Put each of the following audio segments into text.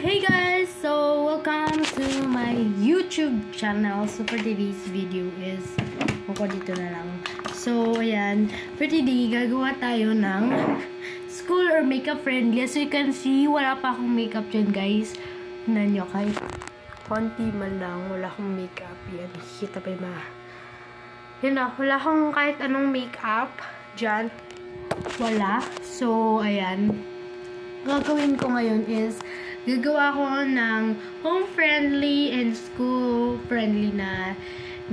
Hey guys! So, welcome to my YouTube channel. So, for today's video is ako dito na lang. So, ayan. For today, gagawa tayo ng school or makeup friendly. As you can see, wala pa akong makeup dyan, guys. Tignan nyo, kahit konti man lang, wala akong makeup. Yan, nakikita pa yung yun na, wala akong kahit anong makeup dyan. Wala. So, ayan. Gagawin ko ngayon is gagawa ko ng home-friendly and school-friendly na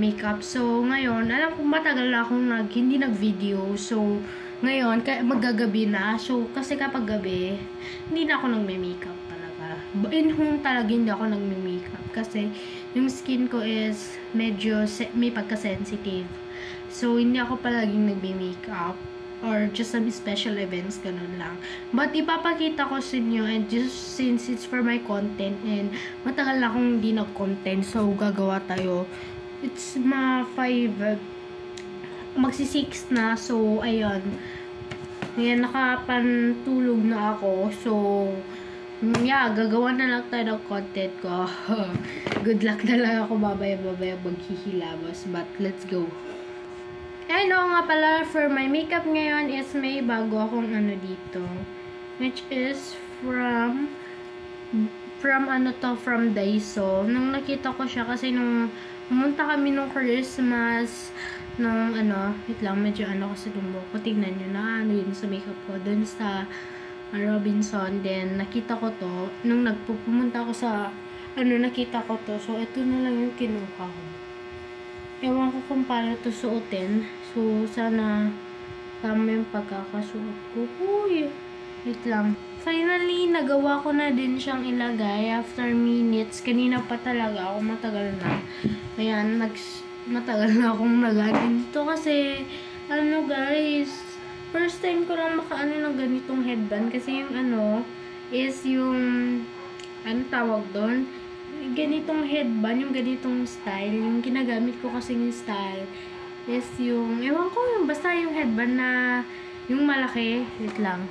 makeup. So, ngayon, alam ko matagal na akong hindi nag-video. So, ngayon, magagabi na. So, kasi kapag gabi, hindi na ako nagme-makeup talaga. In home talaga hindi ako nagme-makeup. Kasi, yung skin ko is medyo may pagka-sensitive. So, hindi ako palaging nagme-makeup. Or just some special events, ganun lang. But ipapakita ko sa inyo, and just since it's for my content, and matagal na akong hindi nag-content, so gagawa tayo. It's magsi-6 na, so ayun. Ayan, nakapantulog na ako, so yeah, gagawa na lang tayo ng content ko. Good luck na lang ako, babaya maghihilamos, but let's go. And nga pala, for my makeup ngayon is may bago akong ano dito. Which is from Daiso. Nung nakita ko siya kasi nung pumunta kami nung Christmas, nung wait lang, medyo kasi lumbok ko. Tignan nyo na, yun sa makeup ko. Dun sa Robinson. Then, nakita ko to. Nung pumunta ko sa, nakita ko to. So, ito na lang yung kinuha ko. Ewan ko kung paano to suotin. So, sana tama yung pagkakasuot ko. Uy! Wait lang. Finally, nagawa ko na din siyang ilagay after minutes. Kanina pa talaga ako. Matagal na. Ayan, matagal na akong naganin dito kasi, guys, first time ko lang makaano ng ganitong headband. Kasi yung is yung, tawag doon? Ganitong headband, yung ganitong style, yung ginagamit ko kasi yung style is yung, ewan ko, basta yung headband na yung malaki, wait lang.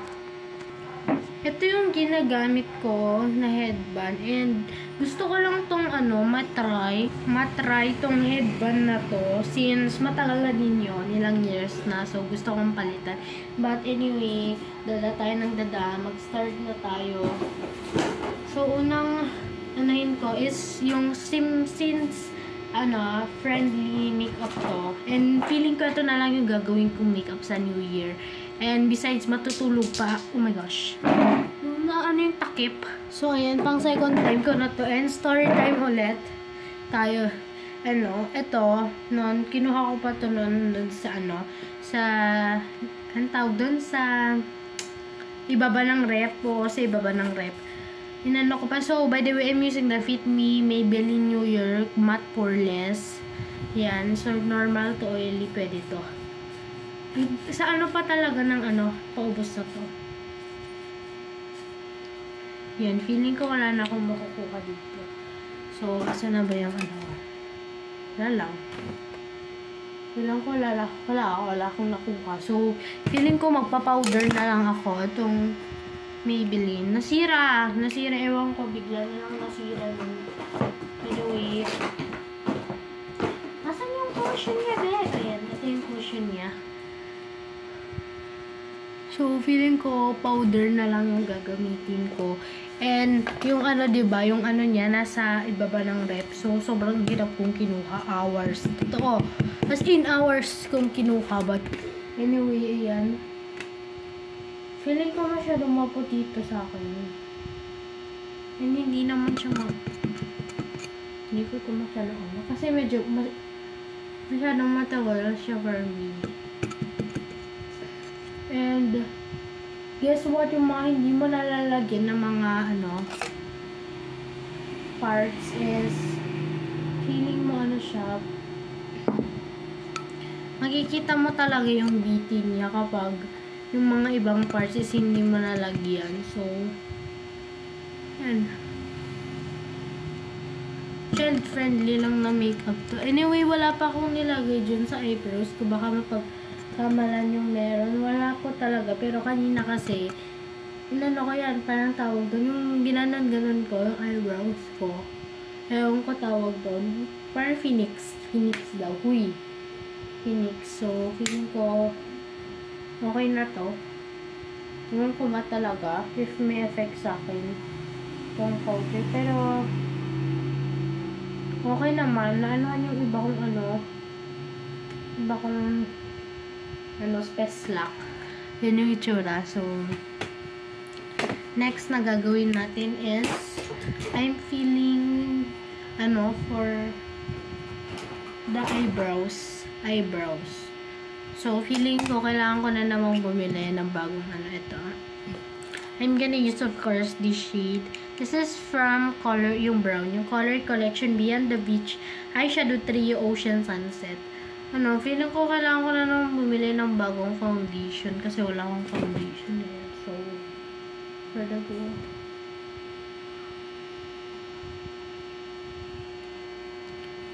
Ito yung ginagamit ko na headband and gusto ko lang tong matry tong headband na to since matagal na din yun, ilang years na, so gusto kong palitan. But anyway, dala tayo ng mag-start na tayo. So, unang ko is yung since friendly makeup to. And feeling ko ito na lang yung gagawin kong makeup sa New Year. And besides, matutulog pa. Oh my gosh. Yung takip. So, ayan, pang second time ko na to. And story time ulit. Tayo, ito, kinuha ko pa to dun sa tawag dun sa ibaba ng rep o sa ibaba ng rep. Ko pa. So, by the way, I'm using the Fit Me Maybelline New York Matte Poreless. Yan. So, normal to oily. Pwede to. Sa pa talaga ng paubos na to. Yan. Feeling ko wala na akong makukuha dito. So, asa na ba yung Wala lang. Feeling ko wala akong nakuha. So, feeling ko magpa-powder na lang ako. Itong Maybelline. Nasira. Ewan ko. Bigla na lang nasira. Anyway. Nasaan yung cushion niya, be? Ayan. Ito yung cushion niya. So, feeling ko, powder na lang yung gagamitin ko. And, yung diba? Yung niya, nasa ibaba ng rep. So, sobrang hirap kong kinuha. Hours. Totoo. As in hours kong kinuha. But, anyway, ayan. Feeling ko masyadong maputi ito sa akin. And hindi naman siya hindi ko ito masyadong kasi medyo masyadong matagal siya for me. And guess what? Yung mga hindi mo nalalagyan ng mga parts is feeling mo siya. Makikita mo talaga yung bitin niya kapag yung mga ibang parts is hindi mo nalagyan. So, yan. Child-friendly lang na makeup to. Anyway, wala pa akong nilagay dyan sa eyebrows ko. Baka mapagkamalan yung meron. Wala ko talaga. Pero kanina kasi, inano ko yan, parang tawag doon, yung ginanon-ganon ko, yung eyebrows ko. Ewan ko tawag doon, parang Phoenix daw, huy. Phoenix, so feeling ko, okay na to. Ewan ko ba talaga, if may effect sa akin, itong powder, pero, okay naman, naanohan yung iba kong space lock. Yun yung itsura. So, next na gagawin natin is, I'm feeling, for the eyebrows. So, feeling ko, kailangan ko na namang bumili ng bagong ito. I'm gonna use, of course, this shade. This is from yung brown, yung Color Collection Beyond the Beach Eyeshadow Trio Ocean Sunset. Feeling ko kailangan ko na naman bumili ng bagong foundation kasi wala akong foundation eh. So, where to go?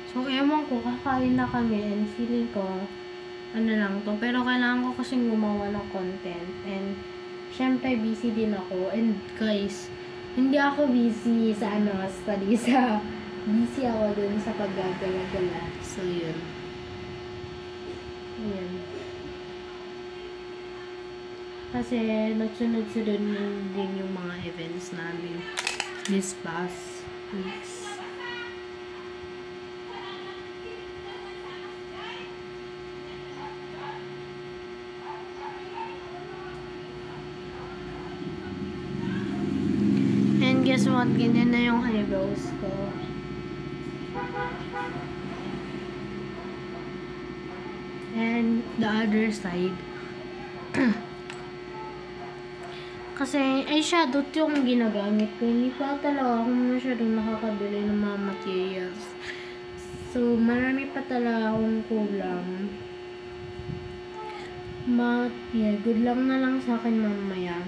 So, ewan ko, kakain na kami and feeling ko, lang to. Pero kailangan ko kasing gumawa ng content and syempre busy din ako. And guys, hindi ako busy sa study busy ako dun sa paggagala-gala. So, yun. Ayan. Kasi nagsunod-sunod din yung mga events namin this past weeks. And guess what? Ganyan na yung eyebrows ko. And the other side. Kasi eyeshadow yung ginagamit ko. Hindi pa talaga ako masyadong nakakabili ng mga materials. So, marami pa talaga akong kulang. But, yeah, good lang na lang sa akin mamaya.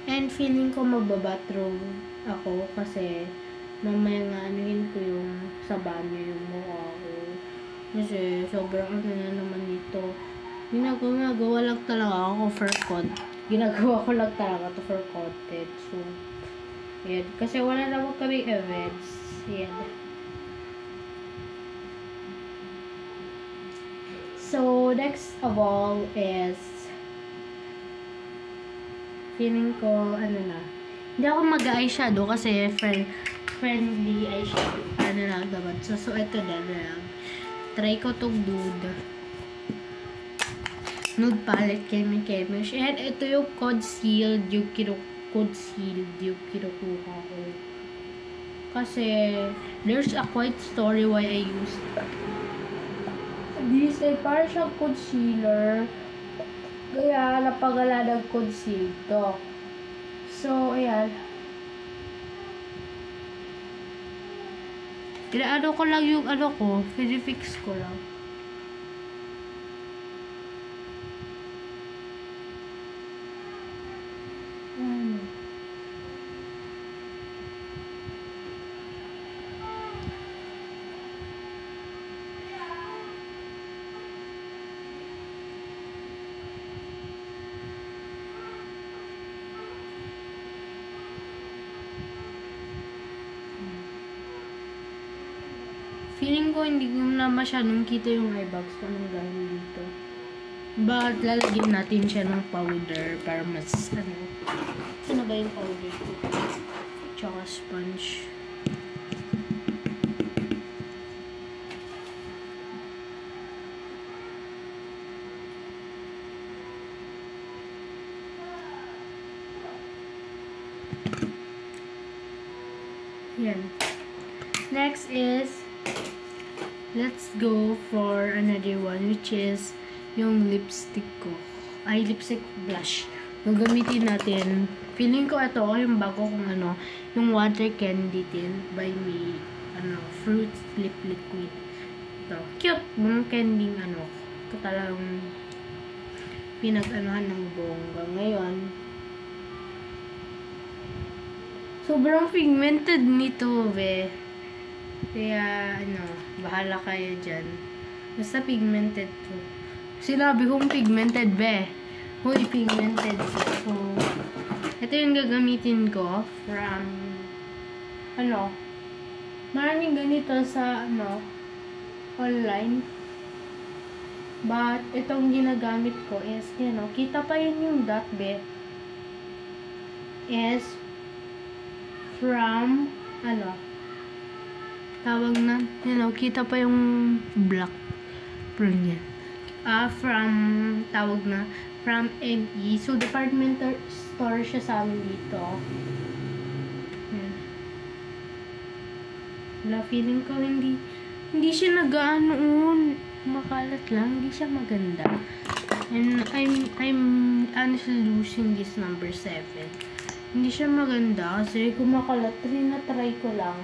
And feeling ko magbabathrobe ako kasi mamaya nga anuhin ko yung sa banyo yung mukha ko. Kasi sobrang na naman dito. Ginagawa lang talaga ako for content. Ginagawa ko lang talaga to for content. So, yan. Kasi wala naman kami events. Yan. So, next of all is feeling ko, hindi ako mag-eyeshadow kasi friendly eyeshadow. Lang dapat. So, ito na lang. Try ko tong nude palette Chemish. And ito yung concealed yung kinukuha ko. Kasi, there's a quite story why I used this. Parang siyang concealer. Kaya, napagala ng conceal to. So, ayan. Kinaano ko lang yung fix ko lang. Feeling ko hindi ko na masyadong kita yung eyebags ko nang dahil dito. But lalagyan natin siya ng powder para mas ano ba yung powder ko? Tsaka sponge. Yan. Next is let's go for another one, which is yung lipstick ko. Ay, lipstick blush. Gagamitin natin. Feeling ko ito, yung bago kong yung Water Candy Tint by me, Fruit Lip Liquid. Ito. Cute. Yung candy, ito talagang pinag-anuhan ng bongga. Ngayon, sobrang pigmented nito, be. Kaya, bahala kayo dyan. Basta pigmented to. Sinabi kong pigmented, be. Huy, pigmented. So, ito yung gagamitin ko from, maraming ganito sa, online. But, itong ginagamit ko is, kita pa yun yung dot, be. Is, from, tawag na, kita pa yung black. From yan. From, tawag na, from ME. So, departmental store siya sa amin dito. Yan. Wala, feeling ko hindi siya nag-aanoon. Makalat lang. Hindi siya maganda. And I'm honestly losing this number 7. Hindi siya maganda kasi kumakalat. Na-try ko lang.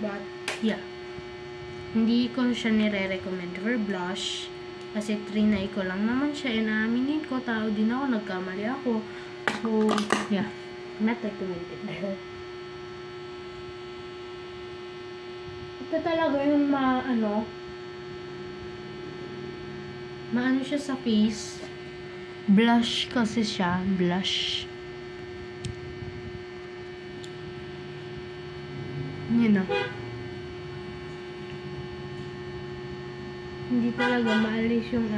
But, yeah. Hindi ko siya nire-recommend for blush. Kasi trinay ko lang naman siya. Inaaminin ko, tao din ako, nagkamali ako. So, yeah. Not recommended. Ito talaga yung maano siya sa face. Blush kasi siya. Blush. Yun na. Hindi talaga maalis yung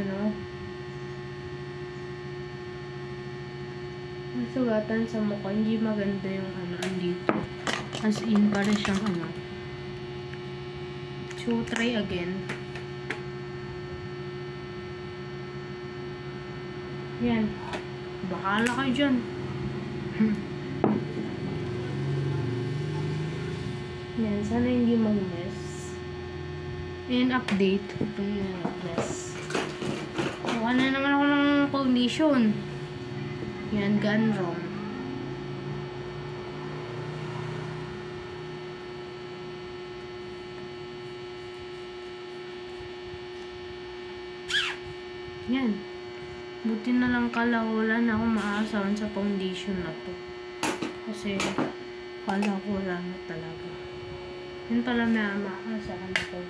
masugatan sa mukha. Hindi maganda yung andito. As in, para siyang So, try again. Yan. Bahala kayo dyan. Yan. Sana hindi mag-mess. And update. Ito yung dress. Kuha na naman ako ng foundation. Yan, gone wrong. Yan. Buti na lang wala na akong maasawan sa foundation na to. Kasi, wala na talaga. Yun pala na maasahan ko.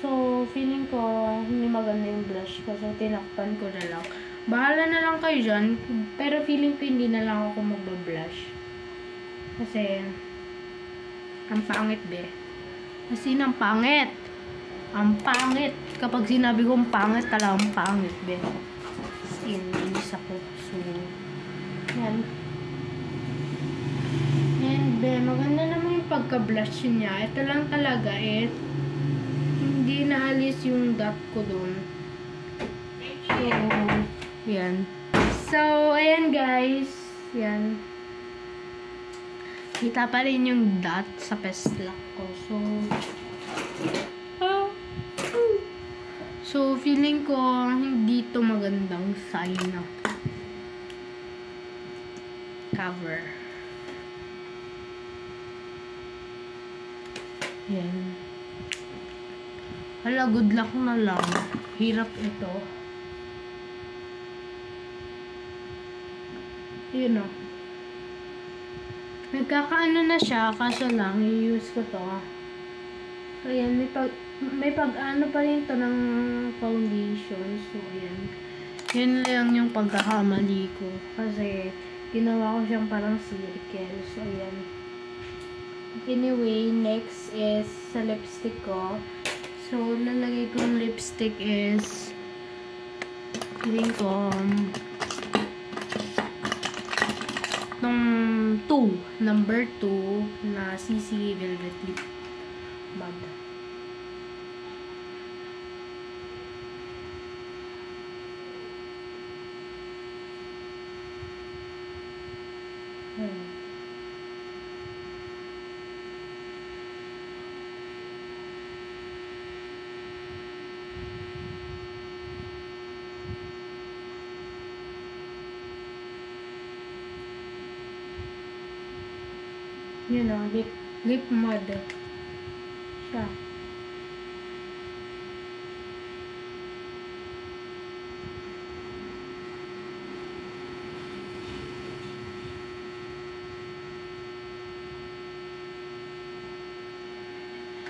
So, feeling ko, hindi maganda yung blush ko. So, tinakpan ko na lang. Bahala na lang kayo dyan. Pero feeling ko, hindi na lang ako magbablush. Kasi, ang pangit, be. Kasi, ang pangit. Ang pangit. Kapag sinabi kong pangit, talagang pangit, be. Inis ako. So, yan. And, be, maganda naman yung pagka-blush niya. Ito lang talaga, hindi naalis yung dot ko doon. So, yan. So, ayan guys. Yan. Kita pa rin yung dot sa pestlock ko. So, feeling ko hindi to magandang sign na cover. Yan. Hala, good luck na lang. Hirap ito. Yun o. Nagkakaano na siya, kaso lang, i-use ko to. So, ayan, may pag-ano pa rin to ng foundation. So, ayan. Yun lang yung pagkakamali ko. Kasi, ginawa ko siyang parang circle. So, ayan. Anyway, next is sa lipstick ko. So, lalagay kong lipstick is feeling ko number 2 na CC Velvet Lip Bud. Yun o, lip mud siya.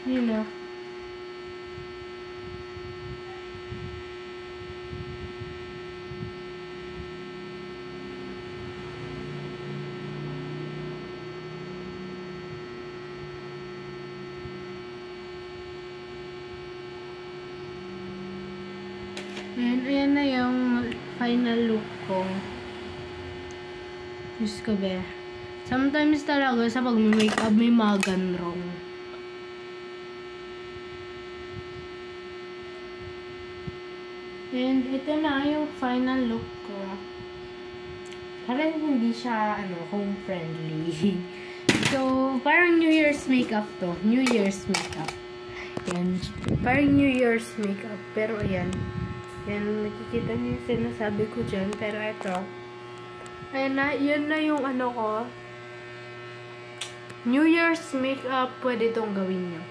Yun o. And ayan na yung final look ko. Diyos ko be. Sometimes talaga sa pag-makeup may mga wrong. And ito na yung final look ko. Parang hindi siya home friendly. So, parang New Year's makeup to. New Year's makeup. Yan. Parang New Year's makeup. Pero ayan. Yan, nakikita niyo yung sinasabi ko dyan. Pero ito. Ayan na, yan na yung ko. New Year's makeup, pwede itong gawin niyo.